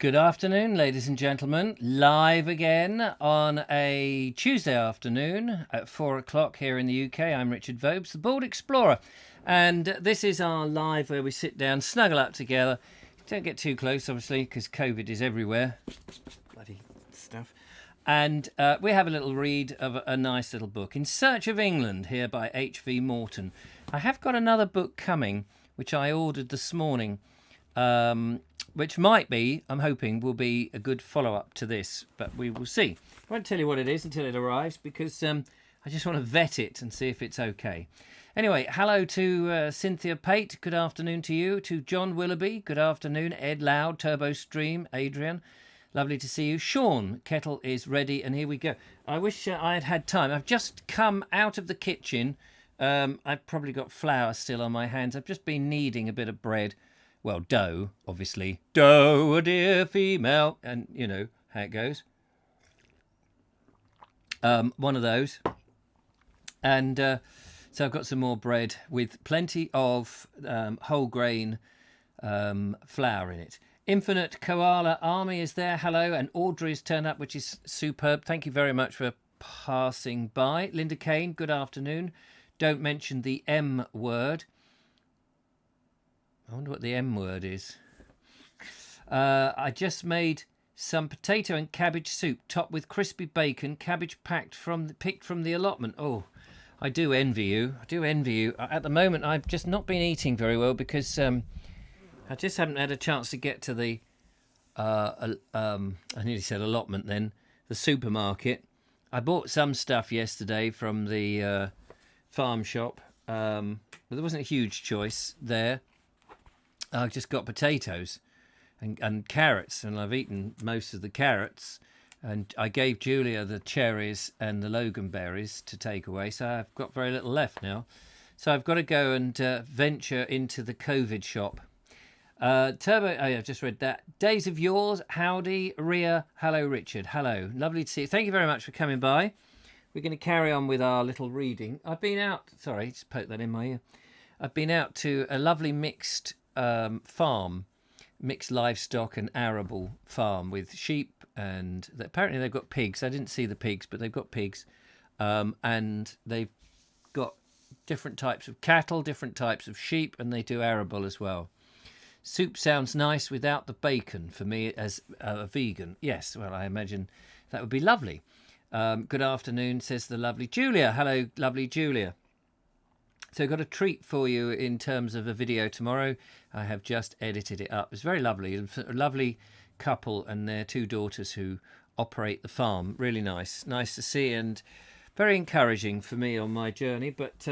Good afternoon, ladies and gentlemen. Live again on a Tuesday afternoon at 4 o'clock here in the UK. I'm Richard Vobes, the Bold Explorer. And this is our live where we sit down, snuggle up together. Don't get too close, obviously, because COVID is everywhere. Bloody stuff. And we have a little read of a nice little book, In Search of England, here by HV Morton. I have got another book coming, which I ordered this morning. Which might be, I'm hoping, will be a good follow-up to this, but we will see. I won't tell you what it is until it arrives because I just want to vet it and see if it's okay. Anyway, hello to Cynthia Pate, good afternoon to you. To John Willoughby, good afternoon. Ed Loud, Turbo Stream, Adrian, lovely to see you. Sean, kettle is ready, and here we go. I wish I had had time. I've just come out of the kitchen. I've probably got flour still on my hands. I've just been kneading a bit of bread. Well, dough, obviously. Dough, a dear female. And, you know how it goes. One of those. And so I've got some more bread with plenty of whole grain flour in it. Infinite Koala Army is there. Hello. And Audrey's turned up, which is superb. Thank you very much for passing by. Linda Kane, good afternoon. Don't mention the M word. I wonder what the M word is. I just made some potato and cabbage soup topped with crispy bacon, cabbage picked from the allotment. Oh, I do envy you. I do envy you. At the moment, I've just not been eating very well because I just haven't had a chance to get to the, I nearly said allotment then, the supermarket. I bought some stuff yesterday from the farm shop, but there wasn't a huge choice there. I just got potatoes and carrots, and I've eaten most of the carrots. And I gave Julia the cherries and the loganberries to take away, so I've got very little left now. So I've got to go and venture into the COVID shop. Turbo, I've just read that. Days of Yours, howdy, Ria. Hello, Richard. Hello. Lovely to see you. Thank you very much for coming by. We're going to carry on with our little reading. I've been out, sorry, just poked that in my ear. I've been out to a lovely mixed farm, mixed livestock and arable farm with sheep, and apparently they've got pigs. I didn't see the pigs, but they've got pigs, and they've got different types of cattle, different types of sheep, and they do arable as well. Soup sounds nice without the bacon for me as a vegan. Yes, well, I imagine that would be lovely. Good afternoon, says the lovely Julia. Hello, lovely Julia. So I've got a treat for you in terms of a video tomorrow. I have just edited it up. It's very lovely. It's a lovely couple and their two daughters who operate the farm. Really nice. Nice to see and very encouraging for me on my journey. But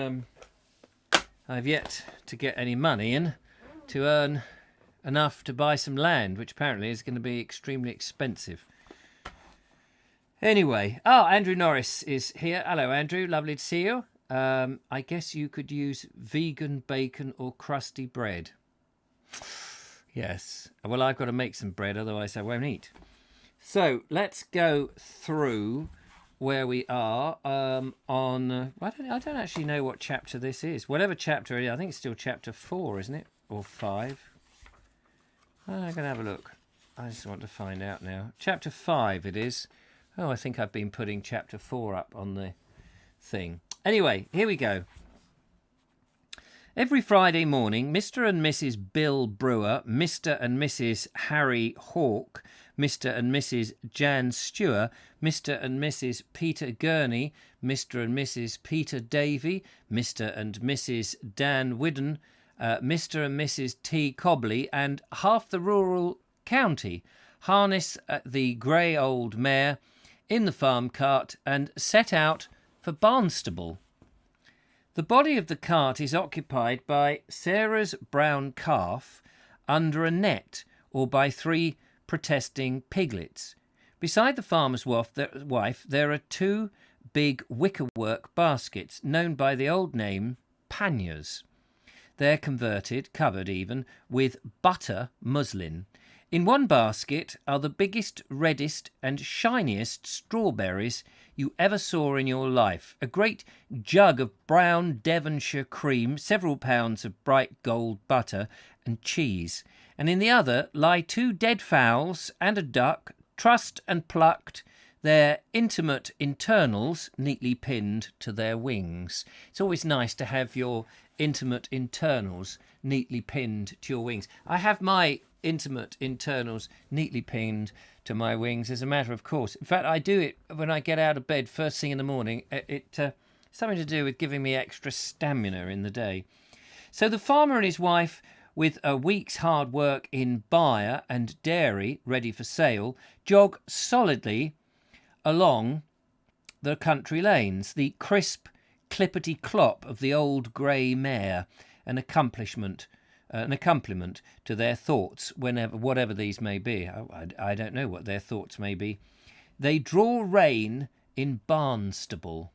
I've yet to get any money in to earn enough to buy some land, which apparently is going to be extremely expensive. Anyway, Andrew Norris is here. Hello, Andrew. Lovely to see you. I guess you could use vegan bacon or crusty bread. Yes. Well, I've got to make some bread, otherwise I won't eat. So let's go through where we are on. I don't actually know what chapter this is. Whatever chapter it is, I think it's still chapter 4, isn't it, or 5? I'm gonna have a look. I just want to find out now. Chapter 5 it is. Oh, I think I've been putting chapter 4 up on the thing. Anyway, here we go. Every Friday morning, Mr. and Mrs. Bill Brewer, Mr. and Mrs. Harry Hawke, Mr. and Mrs. Jan Stewart, Mr. and Mrs. Peter Gurney, Mr. and Mrs. Peter Davy, Mr. and Mrs. Dan Whiddon, Mr. and Mrs. T. Cobley, and half the rural county harness the grey old mare in the farm cart and set out for Barnstable. The body of the cart is occupied by Sarah's brown calf under a net, or by 3 protesting piglets. Beside the farmer's wife there are 2 big wickerwork baskets, known by the old name panniers. They're covered even, with butter muslin. In one basket are the biggest, reddest and shiniest strawberries you ever saw in your life, a great jug of brown Devonshire cream, several pounds of bright gold butter and cheese, and in the other lie 2 dead fowls and a duck, trussed and plucked, their intimate internals neatly pinned to their wings. It's always nice to have your intimate internals neatly pinned to your wings. I have my intimate internals neatly pinned to my wings as a matter of course. In fact, I do it when I get out of bed first thing in the morning. It's something to do with giving me extra stamina in the day. So the farmer and his wife, with a week's hard work in byre and dairy ready for sale, jog solidly along the country lanes, the crisp clippity-clop of the old grey mare, an accomplishment, an accompaniment to their thoughts, whatever these may be. I don't know what their thoughts may be. They draw rein in Barnstable.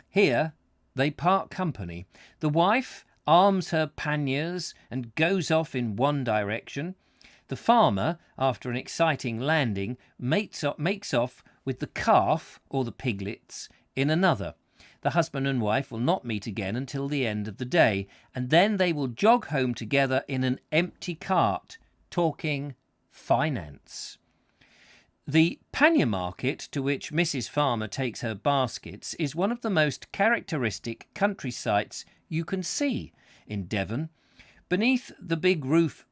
Here they part company. The wife arms her panniers and goes off in one direction. The farmer, after an exciting landing, makes off with the calf, or the piglets, in another. The husband and wife will not meet again until the end of the day, and then they will jog home together in an empty cart, talking finance. The pannier market to which Mrs. Farmer takes her baskets is one of the most characteristic country sights you can see in Devon. Beneath the big roof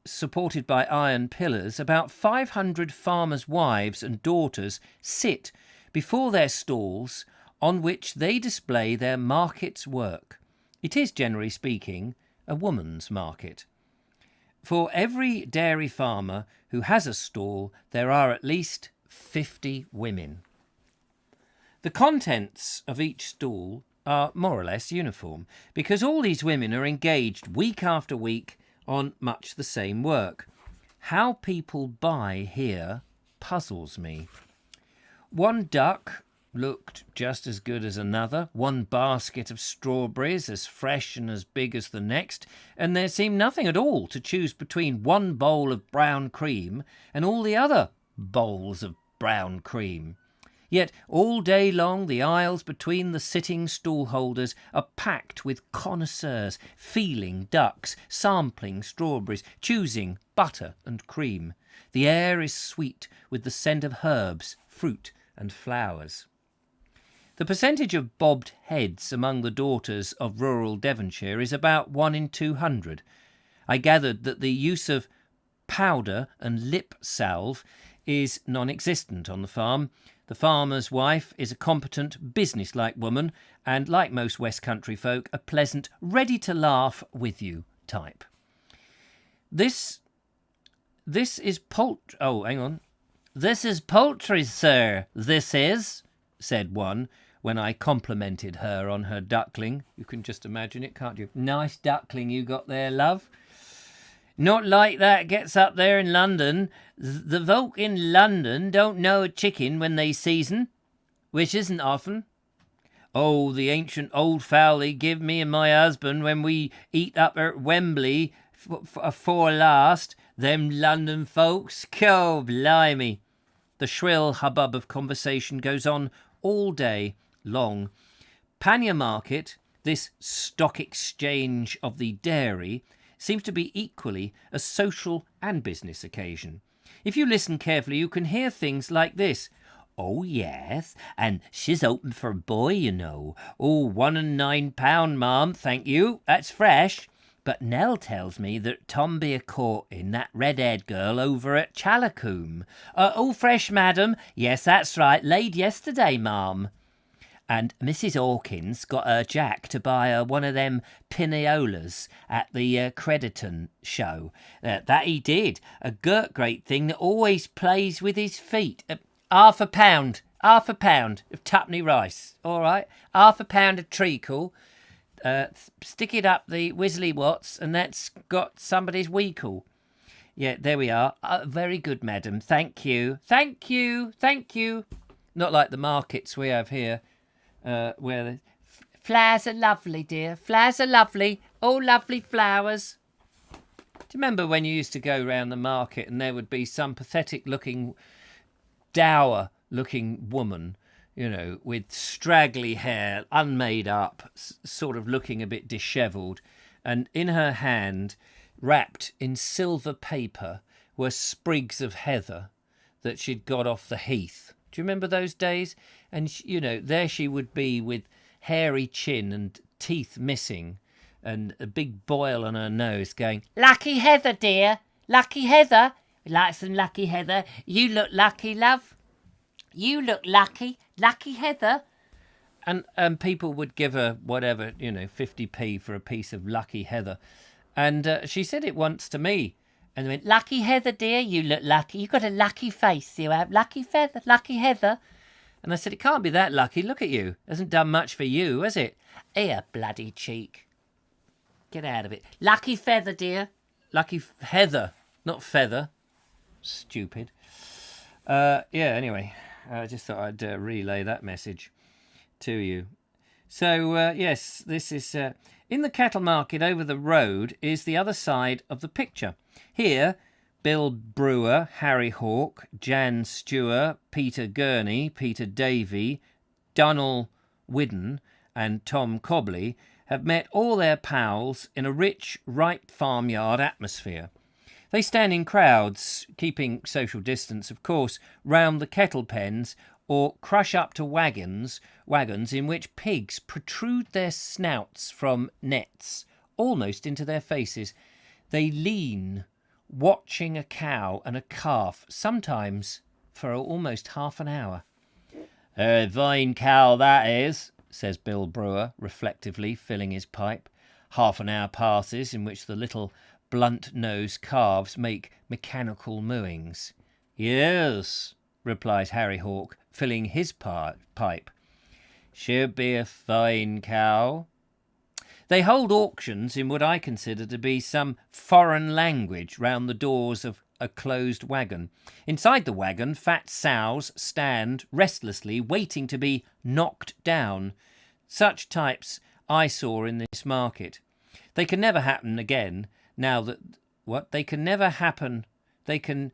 supported by iron pillars, about 500 farmers' wives and daughters sit before their stalls on which they display their market's work. It is, generally speaking, a woman's market. For every dairy farmer who has a stall, there are at least 50 women. The contents of each stall are more or less uniform, because all these women are engaged week after week on much the same work. How people buy here puzzles me. One duck looked just as good as another, one basket of strawberries as fresh and as big as the next, and there seemed nothing at all to choose between one bowl of brown cream and all the other bowls of brown cream. Yet all day long the aisles between the sitting stall-holders are packed with connoisseurs, feeling ducks, sampling strawberries, choosing butter and cream. The air is sweet with the scent of herbs, fruit and flowers. The percentage of bobbed heads among the daughters of rural Devonshire is about 1 in 200. I gathered that the use of powder and lip salve is non-existent on the farm. The farmer's wife is a competent, business-like woman, and like most West Country folk, a pleasant, ready-to-laugh with you type. This is poultry. Oh, hang on. This is poultry, sir. This is, said one, when I complimented her on her duckling. You can just imagine it, can't you? Nice duckling you got there, love. Not like that gets up there in London. The folk in London don't know a chicken when they season, which isn't often. Oh, the ancient old fowl they give me and my husband when we eat up at Wembley afore last. Them London folks, oh, blimey. The shrill hubbub of conversation goes on all day long. Pannier Market, this stock exchange of the dairy, seems to be equally a social and business occasion. If you listen carefully, you can hear things like this. Oh, yes, and she's open for a boy, you know. Oh, £1 and £9, ma'am, thank you, that's fresh. But Nell tells me that Tom be a-courting that red-haired girl over at Chalacombe. All fresh, madam? Yes, that's right, laid yesterday, ma'am. And Mrs. Hawkins got her Jack to buy her one of them pineolas at the Crediton show. That he did. A great thing that always plays with his feet. Half a pound of tuppenny rice. All right, half a pound of treacle. Stick it up the Wisley Watts, and that's got somebody's weekle. Yeah, there we are. Very good, madam. Thank you. Thank you. Thank you. Not like the markets we have here. Where the flowers are lovely, dear. Flowers are lovely. All lovely flowers. Do you remember when you used to go round the market and there would be some pathetic-looking, dour-looking woman, you know, with straggly hair, unmade up, sort of looking a bit dishevelled, and in her hand wrapped in silver paper were sprigs of heather that she'd got off the heath. Do you remember those days? And, there she would be with hairy chin and teeth missing and a big boil on her nose going, "Lucky heather, dear. Lucky heather. We like some lucky heather. You look lucky, love. You look lucky. Lucky heather." And people would give her whatever, 50p for a piece of lucky heather. And she said it once to me. And they went, "Lucky heather, dear, you look lucky. You've got a lucky face, you have. Lucky feather, lucky heather." And I said, "It can't be that lucky. Look at you. Hasn't done much for you, has it?" "Here, bloody cheek. Get out of it. Lucky feather, dear. Lucky heather, not feather. Stupid." Anyway, I just thought I'd relay that message to you. So, yes, this is... in the cattle market over the road is the other side of the picture. Here, Bill Brewer, Harry Hawke, Jan Stewart, Peter Gurney, Peter Davey, Donald Whiddon and Tom Cobley have met all their pals in a rich, ripe farmyard atmosphere. They stand in crowds, keeping social distance, of course, round the kettle pens, or crush up to wagons in which pigs protrude their snouts from nets, almost into their faces. They lean, watching a cow and a calf, sometimes for almost half an hour. "A fine cow that is," says Bill Brewer, reflectively filling his pipe. Half an hour passes in which the little blunt-nosed calves make mechanical mooings. "Yes," replies Harry Hawke, filling his pipe. "She'll be a fine cow." They hold auctions in what I consider to be some foreign language round the doors of a closed wagon. Inside the wagon, fat sows stand restlessly, waiting to be knocked down. Such types I saw in this market. They can never happen again now that... What? They can never happen... They can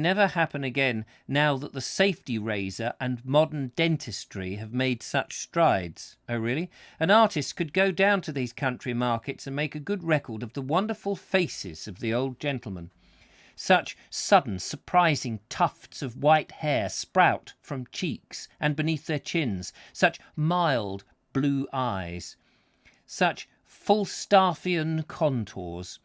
never happen again now that the safety razor and modern dentistry have made such strides. Oh, really? An artist could go down to these country markets and make a good record of the wonderful faces of the old gentlemen. Such sudden, surprising tufts of white hair sprout from cheeks and beneath their chins. Such mild blue eyes. Such Falstaffian contours.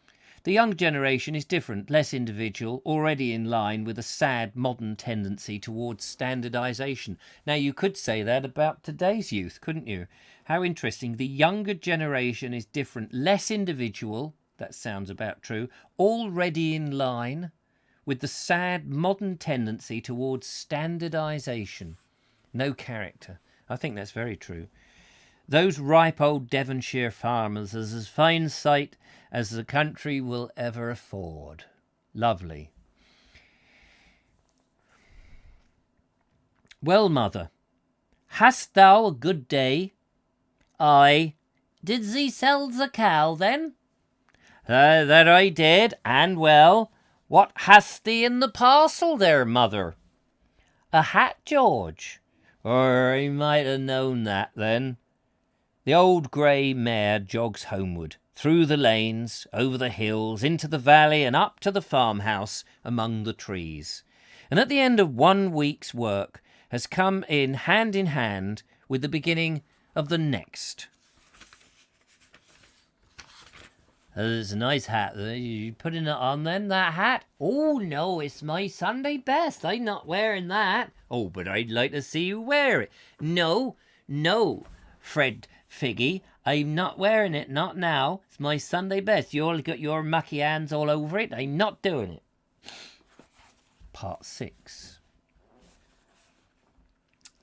The young generation is different, less individual, already in line with a sad modern tendency towards standardisation. Now, you could say that about today's youth, couldn't you? How interesting. The younger generation is different, less individual, that sounds about true, already in line with the sad modern tendency towards standardisation. No character. I think that's very true. Those ripe old Devonshire farmers is as fine sight as the country will ever afford. Lovely. "Well, mother, hast thou a good day?" "Aye." "Did thee sell the cow, then?" That I did, and well. What hast thee in the parcel there, mother?" "A hat, George." "I might ha' known that, then." The old grey mare jogs homeward, through the lanes, over the hills, into the valley, and up to the farmhouse among the trees. And at the end of 1 week's work has come in hand with the beginning of the next. "It's a nice hat. You putting it on then, that hat?" "Oh, no, it's my Sunday best. I'm not wearing that." "Oh, but I'd like to see you wear it." No, Fred Figgy, I'm not wearing it, not now. It's my Sunday best. You all got your mucky hands all over it. I'm not doing it. Part 6.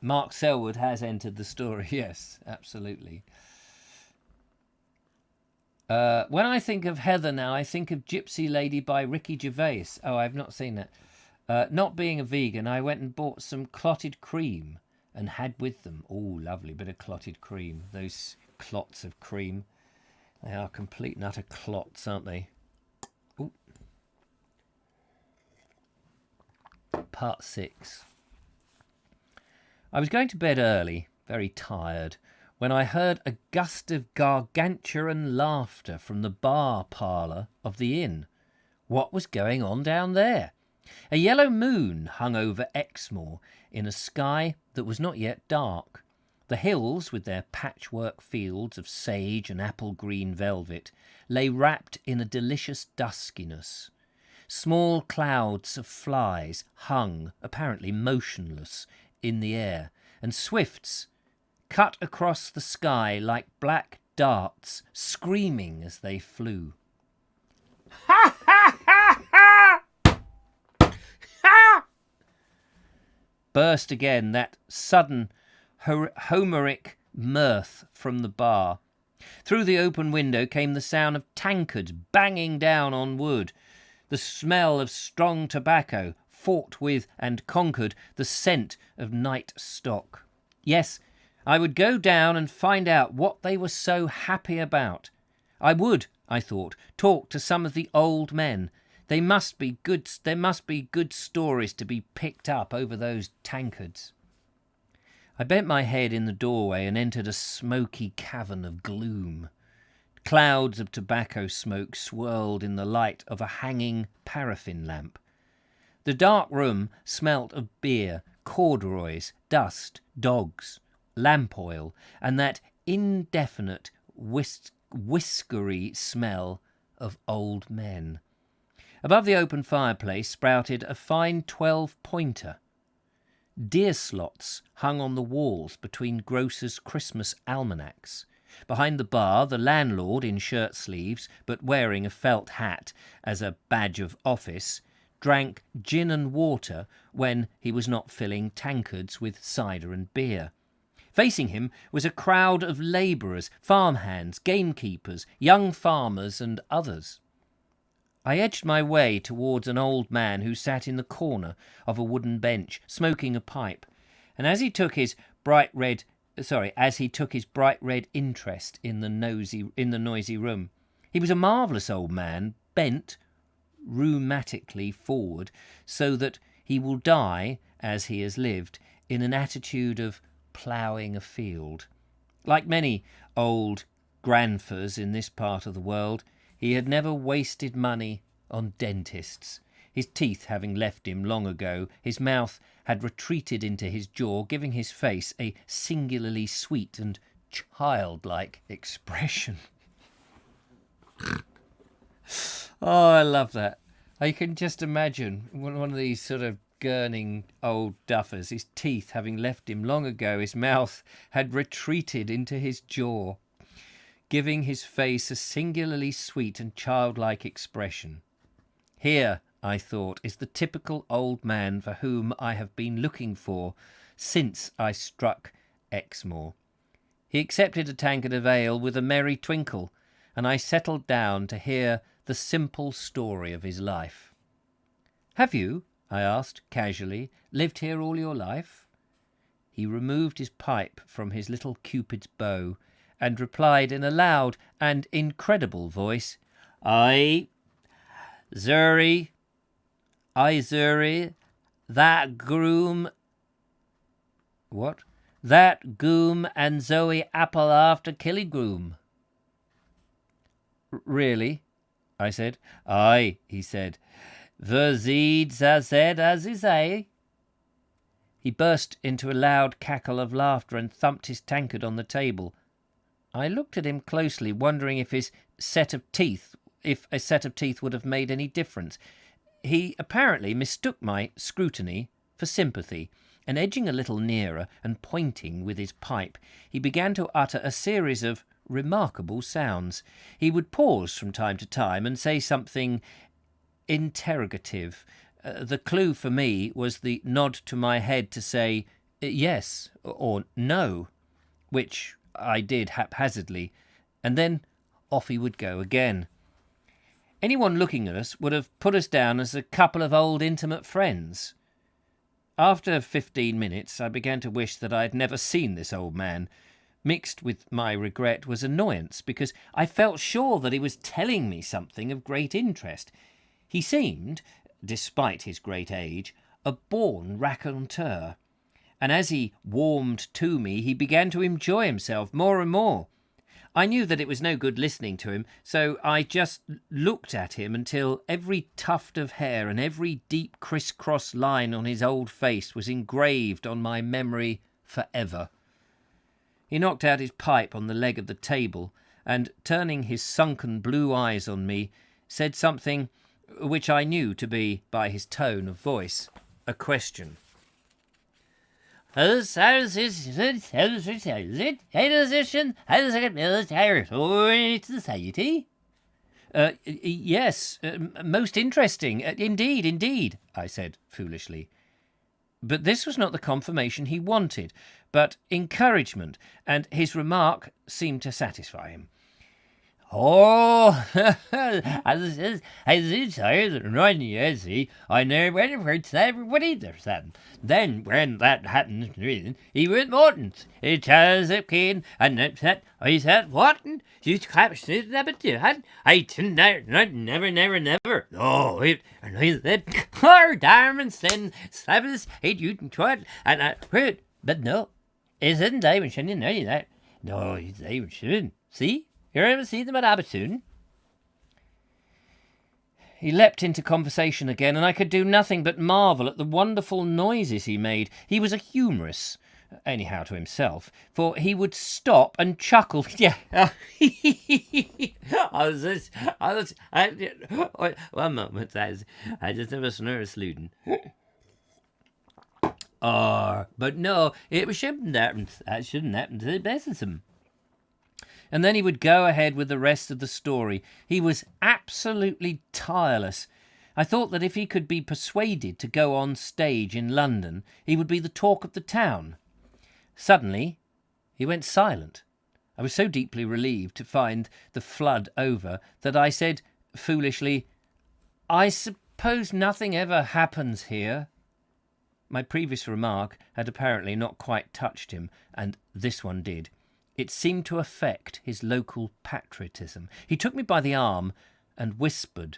Mark Selwood has entered the story. Yes, absolutely. When I think of Heather now, I think of Gypsy Lady by Ricky Gervais. Oh, I've not seen that. Not being a vegan, I went and bought some clotted cream and had with them. Oh, lovely bit of clotted cream. Those clots of cream. They are complete and utter clots, aren't they? Ooh. Part 6. I was going to bed early, very tired, when I heard a gust of gargantuan laughter from the bar parlour of the inn. What was going on down there? A yellow moon hung over Exmoor in a sky that was not yet dark. The hills, with their patchwork fields of sage and apple-green velvet, lay wrapped in a delicious duskiness. Small clouds of flies hung, apparently motionless, in the air, and swifts cut across the sky like black darts, screaming as they flew. Ha ha ha ha! Ha! Burst again that sudden Homeric mirth from the bar. Through the open window came the sound of tankards banging down on wood, the smell of strong tobacco, fought with and conquered the scent of night stock. Yes, I would go down and find out what they were so happy about. I would, I thought, talk to some of the old men. There must be good stories to be picked up over those tankards. I bent my head in the doorway and entered a smoky cavern of gloom. Clouds of tobacco smoke swirled in the light of a hanging paraffin lamp. The dark room smelt of beer, corduroys, dust, dogs, lamp oil, and that indefinite whiskery smell of old men. Above the open fireplace sprouted a fine 12-pointer. Deer slots hung on the walls between grocers' Christmas almanacs. Behind the bar, the landlord, in shirt sleeves, but wearing a felt hat as a badge of office, drank gin and water when he was not filling tankards with cider and beer. Facing him was a crowd of labourers, farmhands, gamekeepers, young farmers and others. I edged my way towards an old man who sat in the corner of a wooden bench, smoking a pipe, and as he took his bright red interest in the noisy room. He was a marvellous old man, bent rheumatically forward, so that he will die, as he has lived, in an attitude of ploughing a field. Like many old grandfathers in this part of the world, he had never wasted money on dentists. His teeth having left him long ago, his mouth had retreated into his jaw, giving his face a singularly sweet and childlike expression. Oh, I love that. I can just imagine one of these sort of gurning old duffers, his teeth having left him long ago, his mouth had retreated into his jaw, giving his face a singularly sweet and childlike expression. Here, I thought, is the typical old man for whom I have been looking for since I struck Exmoor. He accepted a tankard of ale with a merry twinkle, and I settled down to hear the simple story of his life. "Have you," I asked casually, "lived here all your life?" He removed his pipe from his little Cupid's bow and replied in a loud and incredible voice, Aye, Zuri, that groom..." "What?" "That goom and Zoe apple after Killygroom." "Really?" I said. "Aye," he said. "The zeeds as said as is a." He burst into a loud cackle of laughter and thumped his tankard on the table. I looked at him closely, wondering if a set of teeth would have made any difference. He apparently mistook my scrutiny for sympathy, and edging a little nearer and pointing with his pipe, he began to utter a series of remarkable sounds. He would pause from time to time and say something interrogative. The clue for me was the nod to my head to say yes or no, which I did haphazardly, and then off he would go again. Anyone looking at us would have put us down as a couple of old intimate friends. After 15 minutes, I began to wish that I had never seen this old man. Mixed with my regret was annoyance, because I felt sure that he was telling me something of great interest. He seemed, despite his great age, a born raconteur, and as he warmed to me, he began to enjoy himself more and more. I knew that it was no good listening to him, so I just looked at him until every tuft of hair and every deep criss-cross line on his old face was engraved on my memory forever. He knocked out his pipe on the leg of the table and, turning his sunken blue eyes on me, said something which I knew to be, by his tone of voice, a question. Military Society? Yes, most interesting. Indeed, I said foolishly. But this was not the confirmation he wanted, but encouragement, and his remark seemed to satisfy him. Oh, as it is, I never heard everybody there said. Then, when that happened, he went Morton. He tells it came, and that I said, what? You captured it, you had? I didn't, never. No, and I said, our diamonds, then, slabbers, you can try it, and I heard, but no, it isn't diamond, shouldn't know that. No, it's diamond, shouldn't. See? You ever see them at Abbottstown? He leapt into conversation again, and I could do nothing but marvel at the wonderful noises he made. He was a humorous, anyhow to himself, for he would stop and chuckle. Yeah. One moment, I just have a nervous Luden. But no, it shouldn't happen. That shouldn't happen to the best of them. And then he would go ahead with the rest of the story. He was absolutely tireless. I thought that if he could be persuaded to go on stage in London, he would be the talk of the town. Suddenly, he went silent. I was so deeply relieved to find the flood over that I said foolishly, I suppose nothing ever happens here. My previous remark had apparently not quite touched him, and this one did. It seemed to affect his local patriotism. He took me by the arm and whispered,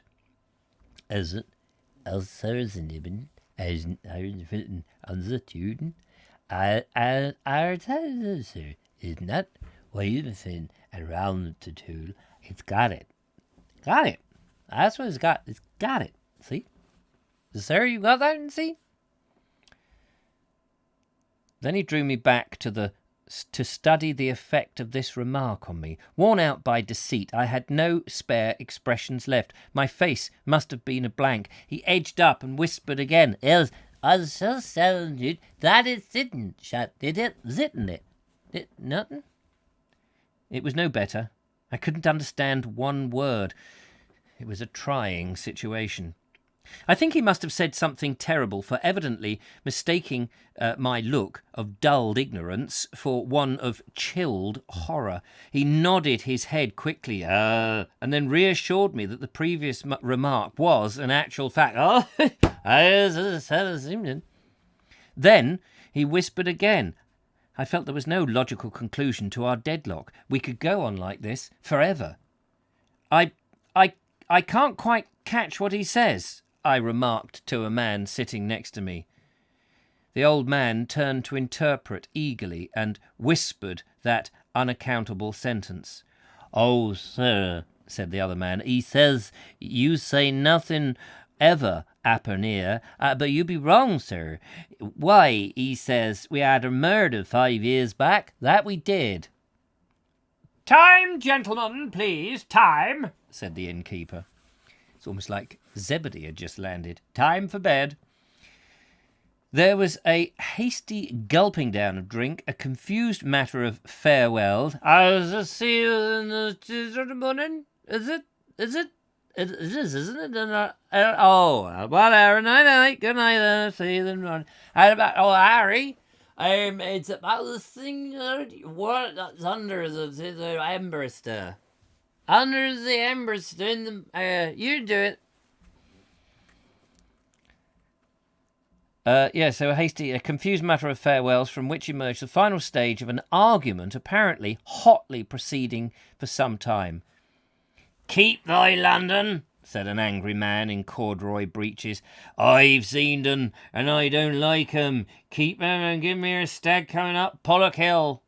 As the Tuden, is not waving around the tool. It's got it. Got it. That's what it's got. It's got it. See? Sir, you got that? See? Then he drew me back to study the effect of this remark on me. Worn out by deceit, I had no spare expressions left. My face must have been a blank. He edged up and whispered again, I was so telling you that it didn't shut. Did it? Zitten it? Did nothing? It was no better. I couldn't understand one word. It was a trying situation. I think he must have said something terrible, for evidently mistaking my look of dulled ignorance for one of chilled horror. He nodded his head quickly, and then reassured me that the previous remark was an actual fact. Then he whispered again. I felt there was no logical conclusion to our deadlock. We could go on like this forever. I can't quite catch what he says, I remarked to a man sitting next to me. The old man turned to interpret eagerly and whispered that unaccountable sentence. Oh, sir, said the other man, he says you say nothing ever happen here, but you be wrong, sir. Why, he says we had a murder 5 years back. That we did. Time, gentlemen, please, time, said the innkeeper. It's almost like Zebedee had just landed. Time for bed. There was a hasty gulping down of drink, a confused matter of farewells. I'll see you in the morning. Is it? It is, isn't it? Oh, well, Harry, night. Good night, then. See you in the morning. Harry, it's about the thing that's under the embers there. Under the embers, you do it. So a confused matter of farewells from which emerged the final stage of an argument apparently hotly proceeding for some time. Keep thy London, said an angry man in corduroy breeches. "I've seen 'em, and I don't like 'em. Keep 'em and give me a stag coming up Pollock Hill."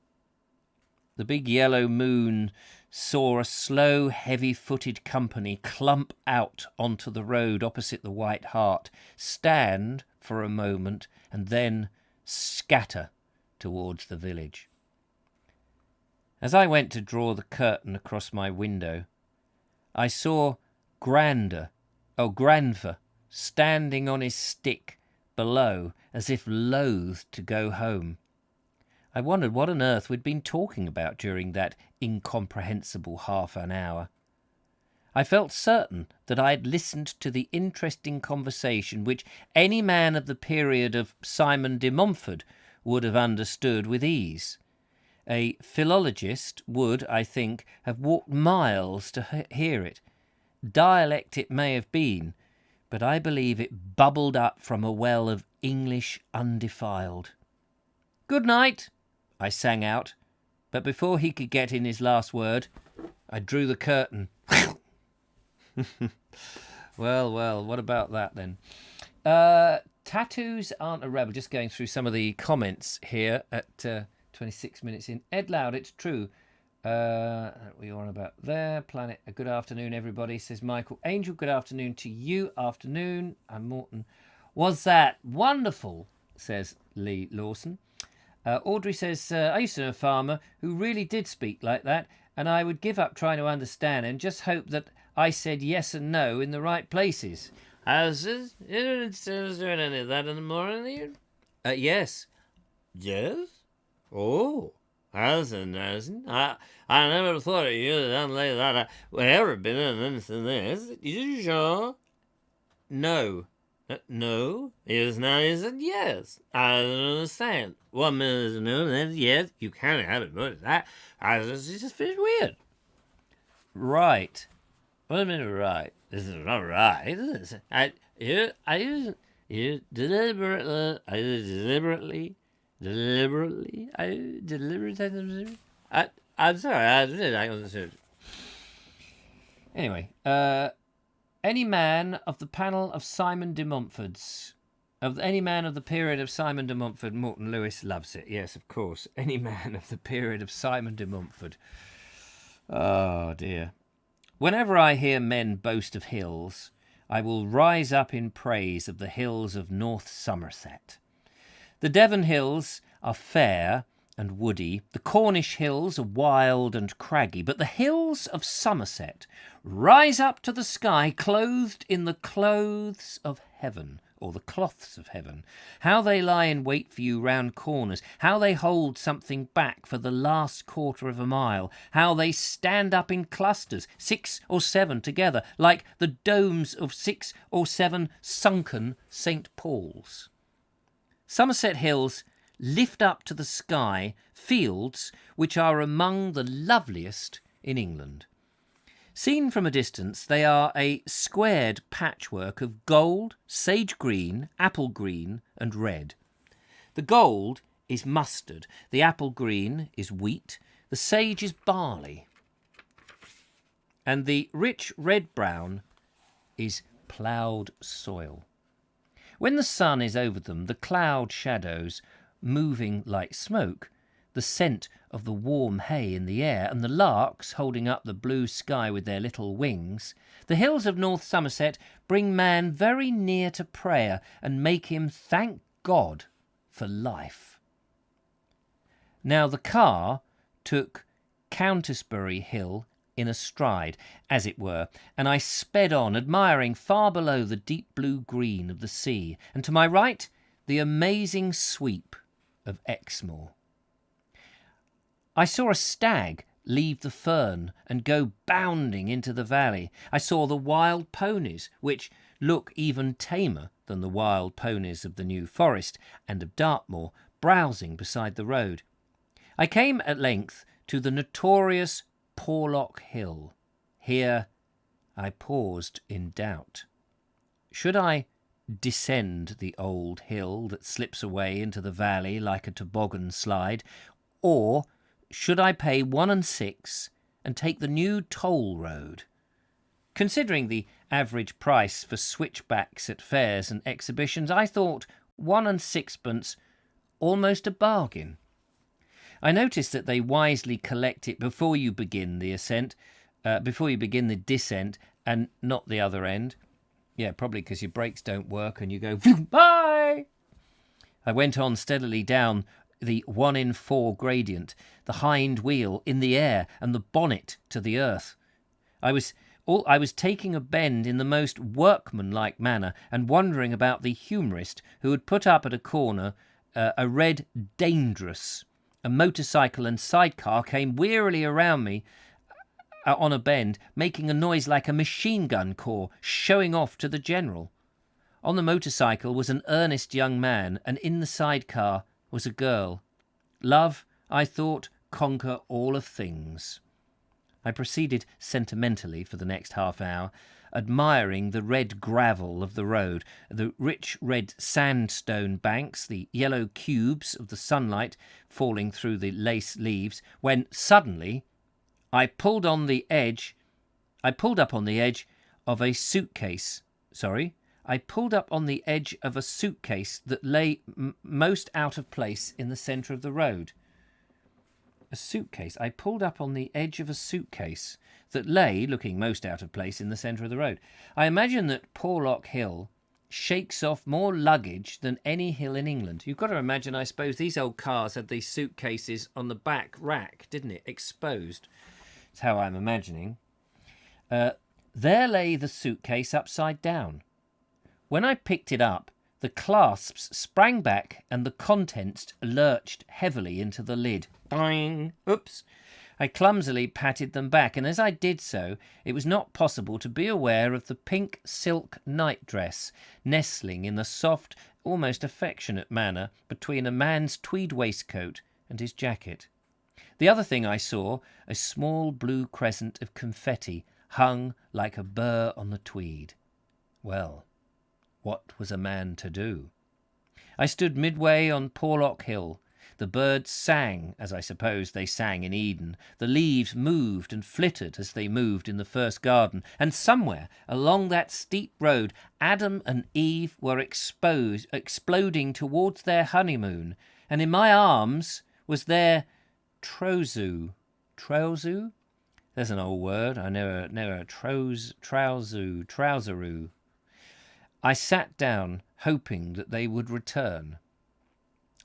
The big yellow moon saw a slow, heavy-footed company clump out onto the road opposite the White Hart, stand for a moment, and then scatter towards the village. As I went to draw the curtain across my window, I saw Grandfer, standing on his stick below, as if loath to go home. I wondered what on earth we'd been talking about during that incomprehensible half an hour. I felt certain that I had listened to the interesting conversation which any man of the period of Simon de Montfort would have understood with ease. A philologist would, I think, have walked miles to hear it. Dialect it may have been, but I believe it bubbled up from a well of English undefiled. "Good night," I sang out, but before he could get in his last word, I drew the curtain. Well, what about that then? Tattoos aren't a rebel. Just going through some of the comments here at 26 minutes in. Ed Loud, it's true. We are on about there. Planet, a good afternoon, everybody, says Michael. Angel, good afternoon to you. Afternoon. I'm Morton. Was that wonderful, says Lee Lawson. Audrey says, I used to know a farmer who really did speak like that, and I would give up trying to understand and just hope that I said yes and no in the right places. Is there any of that in the morning? Yes. Yes? Oh, that's interesting. I never thought of you done like that. I would ever been in this. You sure? No. No? Yes, now you said yes. I don't understand. 1 minute is no, then yes, you can't have it, but that, it's just feels weird. Right. 1 minute, right. This is not right. I'm sorry, I understood. Anyway, any man of the panel of Simon de Montfort's, any man of the period of Simon de Montfort, Morton Lewis loves it. Yes, of course. Any man of the period of Simon de Montfort. Oh, dear. Whenever I hear men boast of hills, I will rise up in praise of the hills of North Somerset. The Devon hills are fair and woody, the Cornish hills are wild and craggy, but the hills of Somerset rise up to the sky clothed in the clothes of heaven, or the cloths of heaven. How they lie in wait for you round corners, how they hold something back for the last quarter of a mile, how they stand up in clusters, 6 or 7 together, like the domes of 6 or 7 sunken St. Paul's. Somerset Hills lift up to the sky fields which are among the loveliest in England. Seen from a distance, they are a squared patchwork of gold, sage green, apple green, and red. The gold is mustard, the apple green is wheat, the sage is barley, and the rich red-brown is ploughed soil. When the sun is over them, the cloud shadows moving like smoke, the scent of the warm hay in the air, and the larks holding up the blue sky with their little wings, the hills of North Somerset bring man very near to prayer and make him thank God for life. Now the car took Countisbury Hill in a stride, as it were, and I sped on, admiring far below the deep blue green of the sea, and to my right the amazing sweep of Exmoor. I saw a stag leave the fern and go bounding into the valley. I saw the wild ponies, which look even tamer than the wild ponies of the New Forest and of Dartmoor, browsing beside the road. I came at length to the notorious Porlock Hill. Here I paused in doubt. Should I descend the old hill that slips away into the valley like a toboggan slide, or should I pay 1 and 6 and take the new toll road? Considering the average price for switchbacks at fairs and exhibitions, I thought 1 and 6pence almost a bargain. I noticed that they wisely collect it before you begin the descent, and not the other end. Yeah, probably because your brakes don't work and you go, bye! I went on steadily down the 1 in 4 gradient, the hind wheel in the air and the bonnet to the earth. I was taking a bend in the most workmanlike manner and wondering about the humorist who had put up at a corner a red Dangerous. A motorcycle and sidecar came wearily around me on a bend, making a noise like a machine gun corps showing off to the general. On the motorcycle was an earnest young man, and in the sidecar was a girl. Love, I thought, conquer all of things. I proceeded sentimentally for the next half hour, admiring the red gravel of the road, the rich red sandstone banks, the yellow cubes of the sunlight falling through the lace leaves, when suddenly I pulled up on the edge of a suitcase. I pulled up on the edge of a suitcase that lay most out of place in the centre of the road. I pulled up on the edge of a suitcase that lay, looking most out of place, in the centre of the road. I imagine that Porlock Hill shakes off more luggage than any hill in England. You've got to imagine, I suppose, these old cars had these suitcases on the back rack, didn't it? Exposed. That's how I'm imagining. There lay the suitcase upside down. When I picked it up, the clasps sprang back and the contents lurched heavily into the lid. Boing! Oops! I clumsily patted them back, and as I did so, it was not possible to be aware of the pink silk nightdress nestling in a soft, almost affectionate manner between a man's tweed waistcoat and his jacket. The other thing I saw, a small blue crescent of confetti hung like a burr on the tweed. Well, what was a man to do? I stood midway on Porlock Hill. The birds sang, as I suppose they sang in Eden. The leaves moved and flitted as they moved in the first garden. And somewhere along that steep road, Adam and Eve were exploding towards their honeymoon. And in my arms was their trousseau. Trousseau? There's an old word. I never trouseroo. I sat down, hoping that they would return.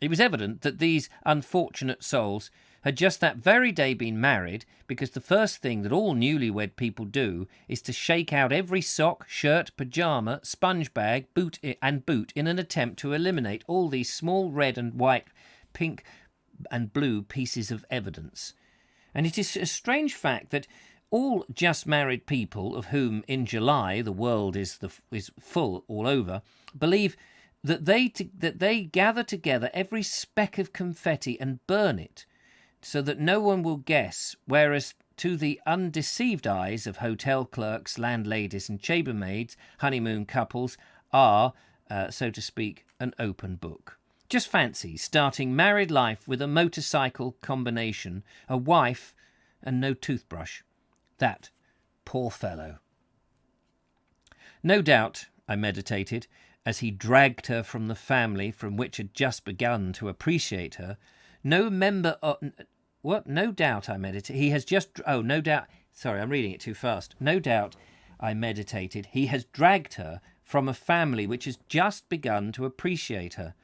It was evident that these unfortunate souls had just that very day been married, because the first thing that all newlywed people do is to shake out every sock, shirt, pyjama, sponge bag, boot in an attempt to eliminate all these small red and white, pink and blue pieces of evidence. And it is a strange fact that all just married people, of whom in July the world is full all over, believe that they gather together every speck of confetti and burn it, so that no one will guess, whereas to the undeceived eyes of hotel clerks, landladies and chambermaids, honeymoon couples are, so to speak, an open book. Just fancy starting married life with a motorcycle combination, a wife and no toothbrush. That poor fellow. No doubt, I meditated, as he dragged her from the family from which had just begun to appreciate her, no member of... What? No doubt, I meditated, he has just... Oh, no doubt... Sorry, I'm reading it too fast. No doubt, I meditated, he has dragged her from a family which has just begun to appreciate her.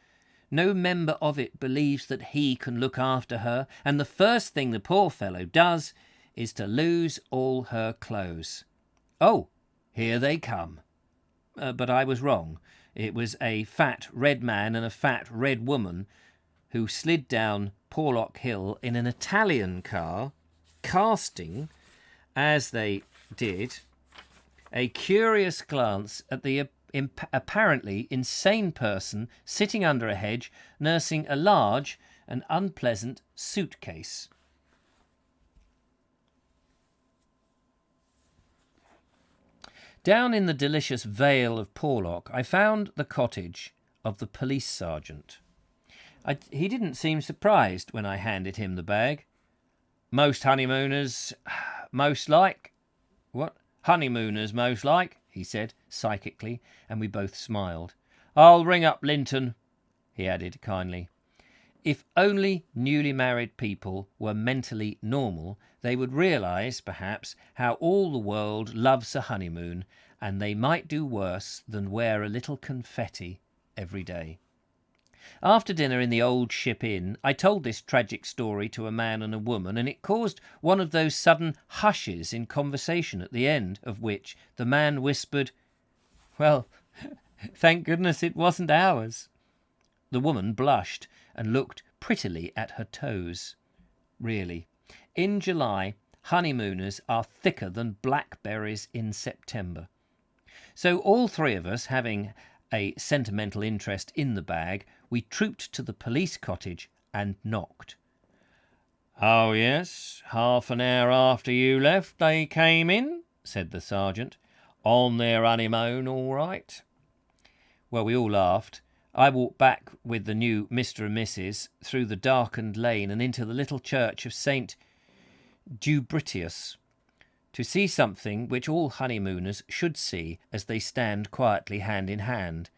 No member of it believes that he can look after her, and the first thing the poor fellow does is to lose all her clothes. Oh, here they come. But I was wrong. It was a fat red man and a fat red woman who slid down Porlock Hill in an Italian car, casting, as they did, a curious glance at the apparently insane person sitting under a hedge, nursing a large and unpleasant suitcase. Down in the delicious vale of Porlock, I found the cottage of the police sergeant. He didn't seem surprised when I handed him the bag. Most honeymooners, most like... What? Honeymooners, most like, he said psychically, and we both smiled. I'll ring up Linton, he added kindly. If only newly married people were mentally normal, they would realise, perhaps, how all the world loves a honeymoon, and they might do worse than wear a little confetti every day. After dinner in the old Ship Inn, I told this tragic story to a man and a woman, and it caused one of those sudden hushes in conversation at the end of which the man whispered, "Well, thank goodness it wasn't ours." The woman blushed and looked prettily at her toes. Really, in July, honeymooners are thicker than blackberries in September. So all three of us, having a sentimental interest in the bag, we trooped to the police cottage and knocked. "Oh, yes, half an hour after you left they came in," said the sergeant. "On their honeymoon, all right." Well, we all laughed. I walked back with the new Mr. and Mrs. through the darkened lane and into the little church of St. Dubritius to see something which all honeymooners should see as they stand quietly hand in hand.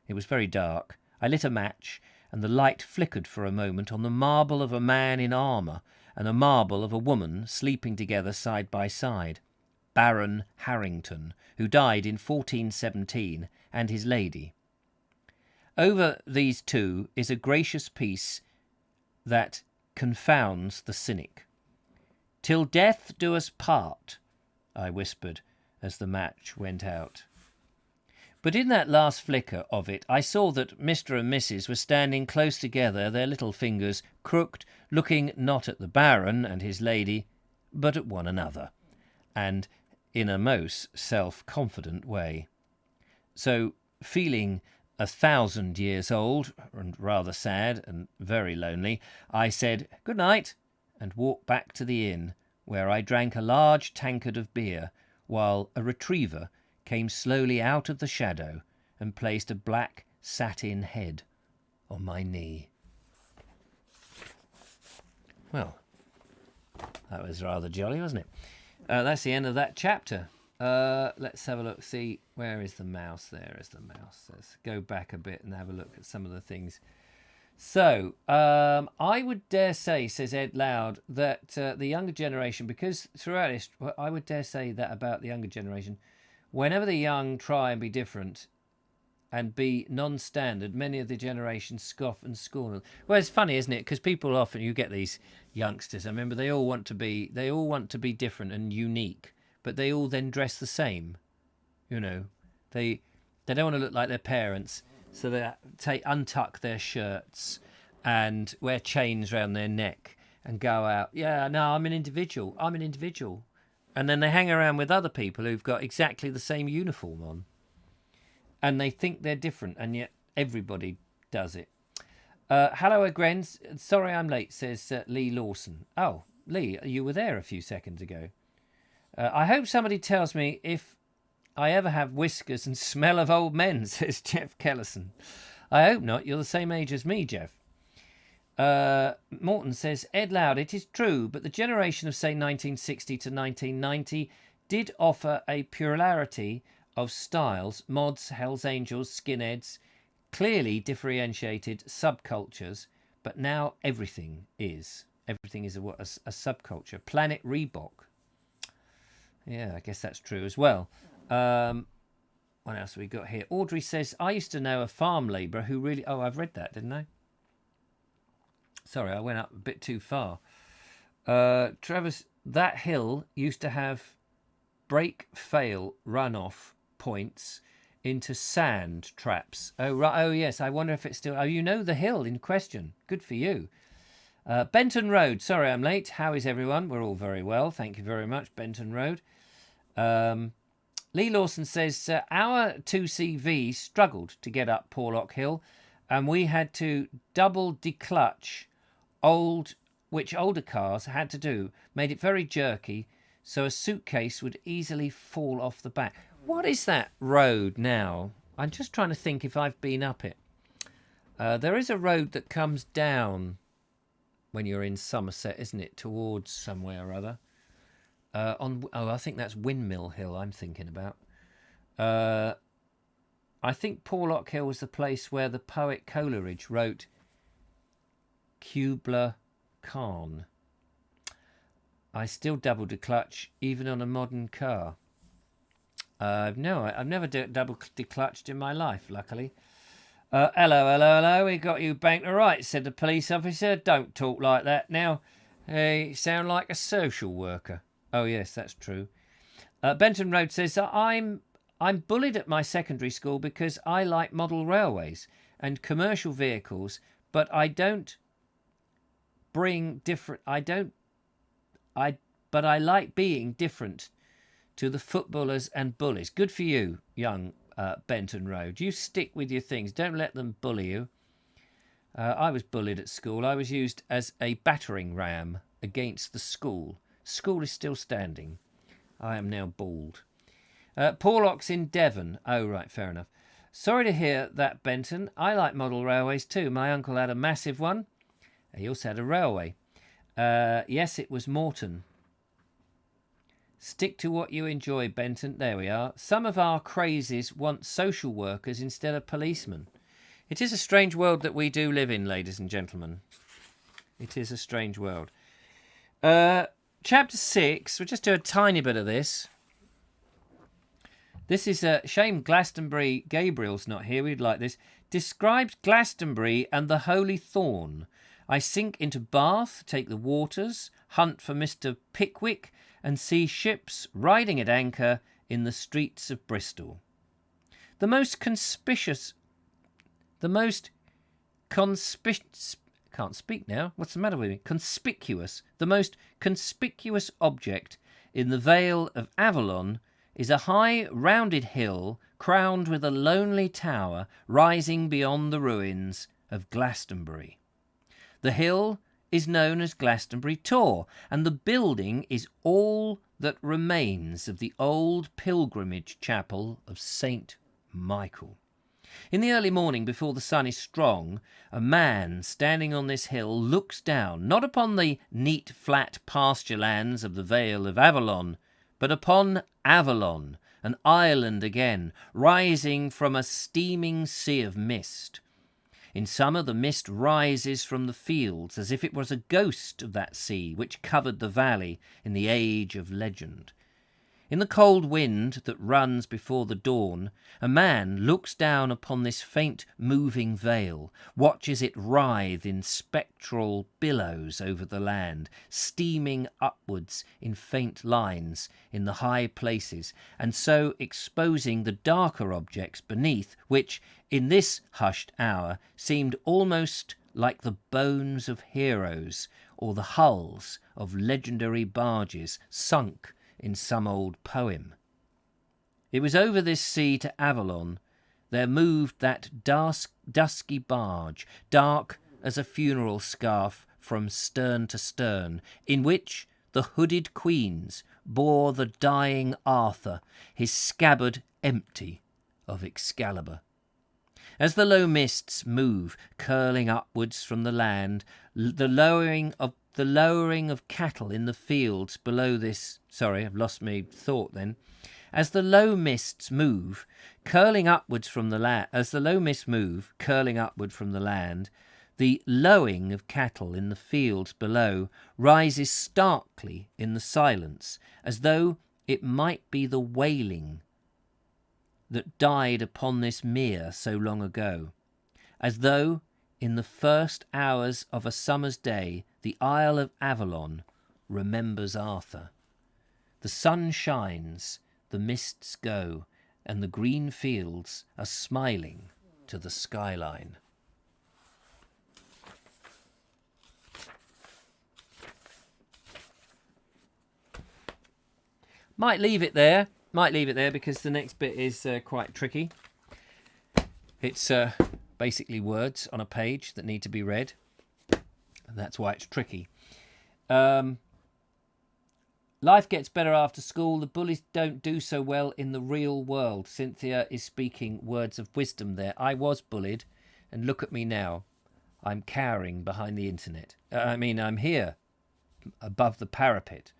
It was very dark. I lit a match, and the light flickered for a moment on the marble of a man in armour and the marble of a woman sleeping together side by side. Baron Harrington, who died in 1417, and his lady. Over these two is a gracious peace that confounds the cynic. "Till death do us part," I whispered as the match went out. But in that last flicker of it, I saw that Mr. and Mrs. were standing close together, their little fingers crooked, looking not at the Baron and his lady, but at one another, and in a most self-confident way. So, feeling 1,000 years old, and rather sad and very lonely, I said good night and walked back to the inn, where I drank a large tankard of beer, while a retriever came slowly out of the shadow and placed a black satin head on my knee. Well, that was rather jolly, wasn't it? That's the end of that chapter. Let's have a look. See, where is the mouse? There is the mouse. Let's go back a bit and have a look at some of the things. So, I would dare say, says Ed Loud, that the younger generation, because throughout this, I would dare say that about the younger generation, whenever the young try and be different and be non-standard, many of the generations scoff and scorn them. Well, it's funny, isn't it? Because people often, you get these youngsters, I remember they all want to be different and unique, but they all then dress the same. You know, they don't want to look like their parents, so they untuck their shirts and wear chains around their neck and go out. Yeah, no, I'm an individual. And then they hang around with other people who've got exactly the same uniform on. And they think they're different, and yet everybody does it. Hello, Agrens. Sorry I'm late, says Lee Lawson. Oh, Lee, you were there a few seconds ago. I hope somebody tells me if I ever have whiskers and smell of old men, says Jeff Kellison. I hope not. You're the same age as me, Jeff. Morton says, Ed Loud, it is true, but the generation of, say, 1960 to 1990 did offer a plurality of styles, mods, Hells Angels, skinheads, clearly differentiated subcultures, but now everything is. Everything is a subculture. Planet Reebok. Yeah, I guess that's true as well. What else have we got here? Audrey says, I used to know a farm labourer who really... Oh, I've read that, didn't I? Sorry, I went up a bit too far. Travis, that hill used to have break-fail runoff points into sand traps. Oh, right. Oh, yes. I wonder if it's still... Oh, you know the hill in question. Good for you. Benton Road. Sorry, I'm late. How is everyone? We're all very well. Thank you very much, Benton Road. Lee Lawson says, our 2CV struggled to get up Porlock Hill, and we had to double declutch which older cars had to do. Made it very jerky, so a suitcase would easily fall off the back. What is that road now? I'm just trying to think if I've been up it. There is a road that comes down when you're in Somerset, isn't it? Towards somewhere or other. I think that's Windmill Hill I'm thinking about. I think Porlock Hill was the place where the poet Coleridge wrote Kubla Khan. I still double declutch even on a modern car. No, I've never double declutched in my life, luckily. Hello, we got you banked all right, said the police officer. Don't talk like that now. You sound like a social worker. Oh, yes, that's true. Benton Road says, I'm bullied at my secondary school because I like model railways and commercial vehicles, but I like being different to the footballers and bullies. Good for you, young Benton Road. You stick with your things. Don't let them bully you. I was bullied at school. I was used as a battering ram against the school. School is still standing. I am now bald. Porlock's in Devon. Oh, right, fair enough. Sorry to hear that, Benton. I like model railways too. My uncle had a massive one. He also had a railway. Yes, it was Morton. Stick to what you enjoy, Benton. There we are. Some of our crazes want social workers instead of policemen. It is a strange world that we do live in, ladies and gentlemen. It is a strange world. Chapter 6. We'll just do a tiny bit of this. This is a shame Glastonbury Gabriel's not here. We'd like this. Describes Glastonbury and the Holy Thorn. I sink into Bath, take the waters, hunt for Mr. Pickwick, and see ships riding at anchor in the streets of Bristol. The most conspicuous object in the Vale of Avalon is a high, rounded hill crowned with a lonely tower rising beyond the ruins of Glastonbury. The hill is known as Glastonbury Tor, and the building is all that remains of the old pilgrimage chapel of St. Michael. In the early morning, before the sun is strong, a man standing on this hill looks down, not upon the neat, flat pasture lands of the Vale of Avalon, but upon Avalon, an island again, rising from a steaming sea of mist. In summer the mist rises from the fields as if it was a ghost of that sea which covered the valley in the age of legend. In the cold wind that runs before the dawn, a man looks down upon this faint moving vale, watches it writhe in spectral billows over the land, steaming upwards in faint lines in the high places, and so exposing the darker objects beneath, which, in this hushed hour, seemed almost like the bones of heroes, or the hulls of legendary barges sunk in some old poem. It was over this sea to Avalon there moved that dusky barge, dark as a funeral scarf from stern to stern, in which the hooded queens bore the dying Arthur, his scabbard empty of Excalibur. As the low mists move, curling upwards from the land, the lowering of cattle in the fields below this... Sorry, I've lost my thought then. As the low mists move, curling upwards from the land... As the low mists move, curling upward from the land, the lowing of cattle in the fields below rises starkly in the silence, as though it might be the wailing that died upon this mere so long ago, as though in the first hours of a summer's day the Isle of Avalon remembers Arthur. The sun shines, the mists go, and the green fields are smiling to the skyline. Might leave it there because the next bit is quite tricky. It's basically words on a page that need to be read. And that's why it's tricky. Life gets better after school. The bullies don't do so well in the real world. Cynthia is speaking words of wisdom there. I was bullied, and look at me now. I'm cowering behind the internet. I'm here, above the parapet.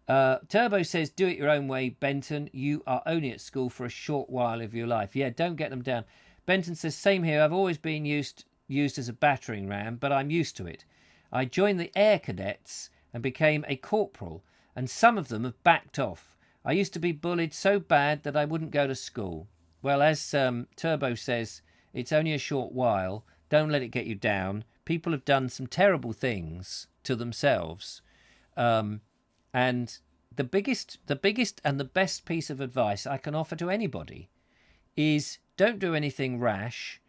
Turbo says, do it your own way, Benton. You are only at school for a short while of your life. Yeah, don't get them down. Benton says, same here. I've always been used as a battering ram, but I'm used to it. I joined the Air Cadets and became a corporal, and some of them have backed off. I used to be bullied so bad that I wouldn't go to school. Well, as Turbo says, it's only a short while. Don't let it get you down. People have done some terrible things to themselves. And the biggest and the best piece of advice I can offer to anybody is don't do anything rash,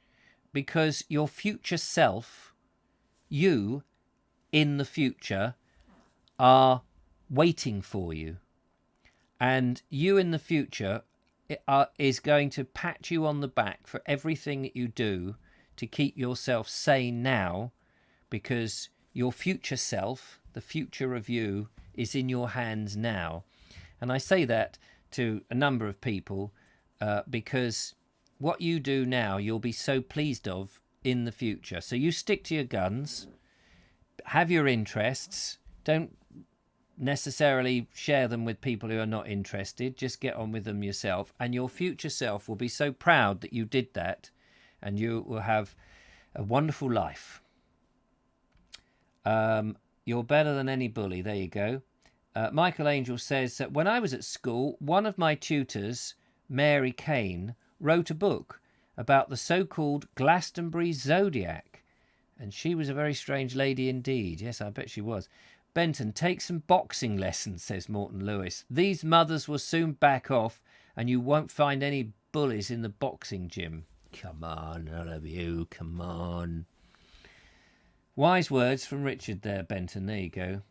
because your future self, you in the future, are waiting for you. And you in the future is going to pat you on the back for everything that you do to keep yourself sane now, because your future self, the future of you, is in your hands now. And I say that to a number of people because what you do now, you'll be so pleased of in the future. So you stick to your guns, have your interests, don't necessarily share them with people who are not interested, just get on with them yourself, and your future self will be so proud that you did that, and you will have a wonderful life. You're better than any bully. There you go. Michael Angel says that when I was at school, one of my tutors, Mary Kane, wrote a book about the so-called Glastonbury Zodiac. And she was a very strange lady indeed. Yes, I bet she was. Benton, take some boxing lessons, says Morton Lewis. These mothers will soon back off and you won't find any bullies in the boxing gym. Come on, all of you, come on. Wise words from Richard there, Benton. There you go.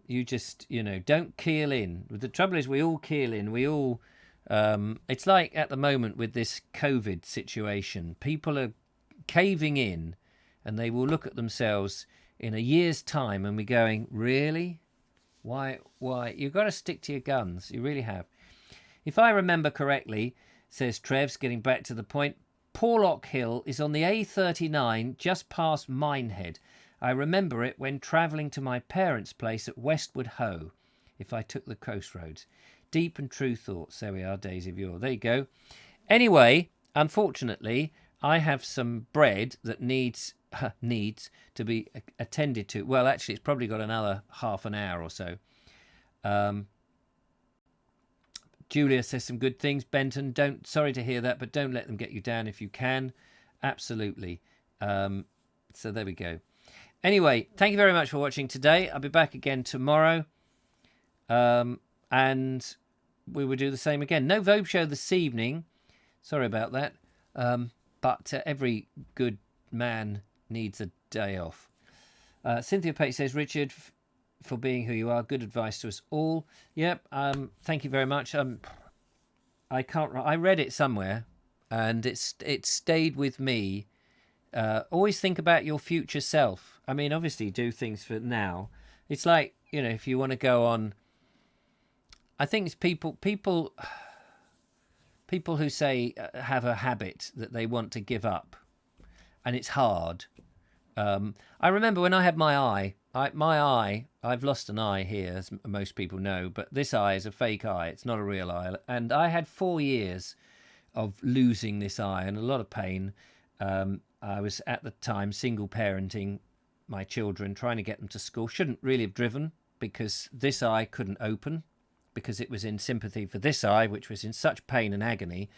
You just, don't keel in. The trouble is we all keel in. We all... it's like at the moment with this COVID situation, people are caving in and they will look at themselves in a year's time and be going, really? Why? You've got to stick to your guns. You really have. If I remember correctly, says Trevs, getting back to the point, Porlock Hill is on the A39 just past Minehead. I remember it when travelling to my parents' place at Westwood Hoe, if I took the coast roads. Deep and true thoughts. There we are, Days of Yore. There you go. Anyway, unfortunately, I have some bread that needs to be attended to. Well, actually, it's probably got another half an hour or so. Julia says some good things. Benton, sorry to hear that, but don't let them get you down if you can. Absolutely. So there we go. Anyway, thank you very much for watching today. I'll be back again tomorrow. And we will do the same again. No Vogue show this evening. Sorry about that. But every good man needs a day off. Cynthia Pate says, Richard, for being who you are, good advice to us all. Yep. Thank you very much. I read it somewhere and it stayed with me. Always think about your future self. I mean, obviously do things for now. It's like, if you want to go on, I think it's people who say have a habit that they want to give up, and it's hard. I remember when I had my eye. I've lost an eye here, as most people know, but this eye is a fake eye. It's not a real eye. And I had 4 years of losing this eye and a lot of pain. I was at the time single parenting my children, trying to get them to school. Shouldn't really have driven, because this eye couldn't open, because it was in sympathy for this eye, which was in such pain and agony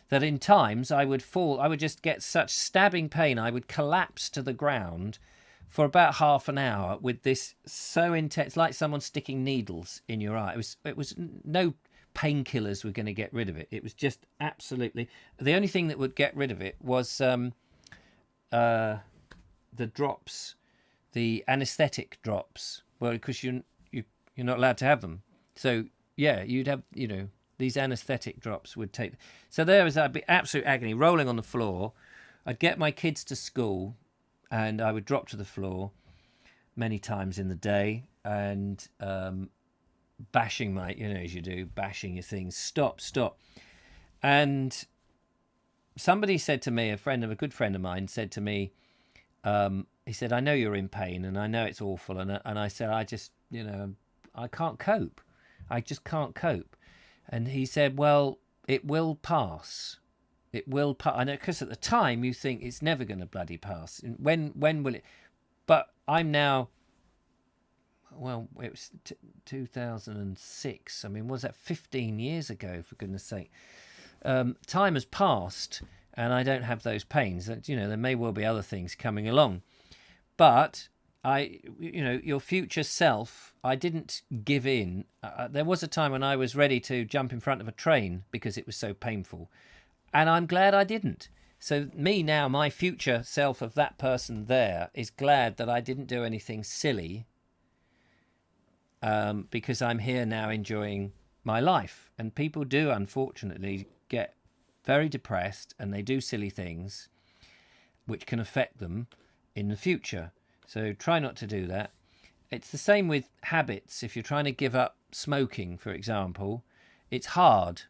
that in times I would fall. I would just get such stabbing pain. I would collapse to the ground for about half an hour with this so intense, like someone sticking needles in your eye. It was no painkillers were going to get rid of it. It was just absolutely, the only thing that would get rid of it was the drops, the anesthetic drops. Well, because you're not allowed to have them. So yeah, you'd have, these anesthetic drops would take. So there was that absolute agony, rolling on the floor. I'd get my kids to school and I would drop to the floor many times in the day and bashing as you do, bashing your things. Stop. And somebody said to me, a good friend of mine said to me, he said, I know you're in pain and I know it's awful. And I said, I can't cope. I just can't cope. And he said, well, it will pass. It will pass. I know, because at the time you think it's never going to bloody pass. And when will it? But I'm now. Well, it was 2006. I mean, was that 15 years ago? For goodness' sake, time has passed, and I don't have those pains. That there may well be other things coming along, but your future self. I didn't give in. There was a time when I was ready to jump in front of a train because it was so painful, and I'm glad I didn't. So me now, my future self of that person there, is glad that I didn't do anything silly. Because I'm here now enjoying my life. And people do, unfortunately, get very depressed and they do silly things which can affect them in the future. So try not to do that. It's the same with habits. If you're trying to give up smoking, for example, it's hard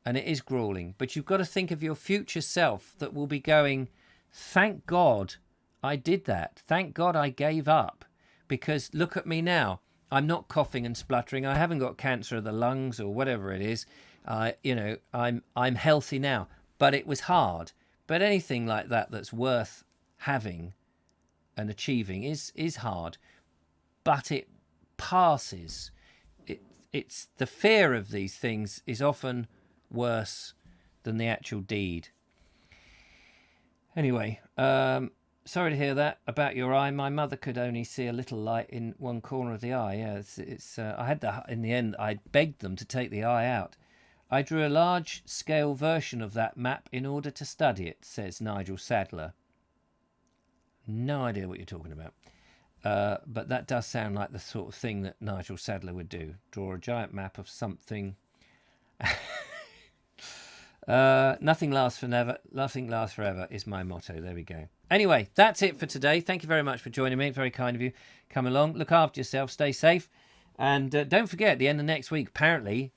and it is grueling. But you've got to think of your future self that will be going, thank God I did that. Thank God I gave up. Because look at me now. I'm not coughing and spluttering. I haven't got cancer of the lungs or whatever it is. I'm healthy now. But it was hard. But anything like that that's worth having and achieving is hard. But it passes. It's the fear of these things is often worse than the actual deed. Anyway, sorry to hear that about your eye. My mother could only see a little light in one corner of the eye. Yeah, it's. I had that in the end. I begged them to take the eye out. I drew a large-scale version of that map in order to study it, says Nigel Sadler. No idea what you're talking about. But that does sound like the sort of thing that Nigel Sadler would do. Draw a giant map of something. Nothing lasts forever. Nothing lasts forever is my motto. There we go. Anyway, that's it for today. Thank you very much for joining me. Very kind of you. Come along. Look after yourself. Stay safe. And don't forget, at the end of next week, apparently,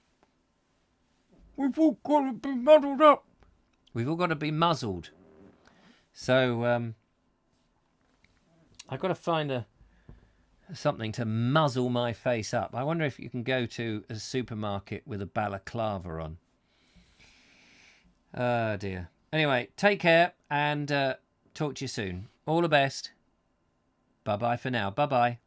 we've all got to be muddled up. We've all got to be muzzled. So, I've got to find something to muzzle my face up. I wonder if you can go to a supermarket with a balaclava on. Oh, dear. Anyway, take care and talk to you soon. All the best. Bye-bye for now. Bye-bye.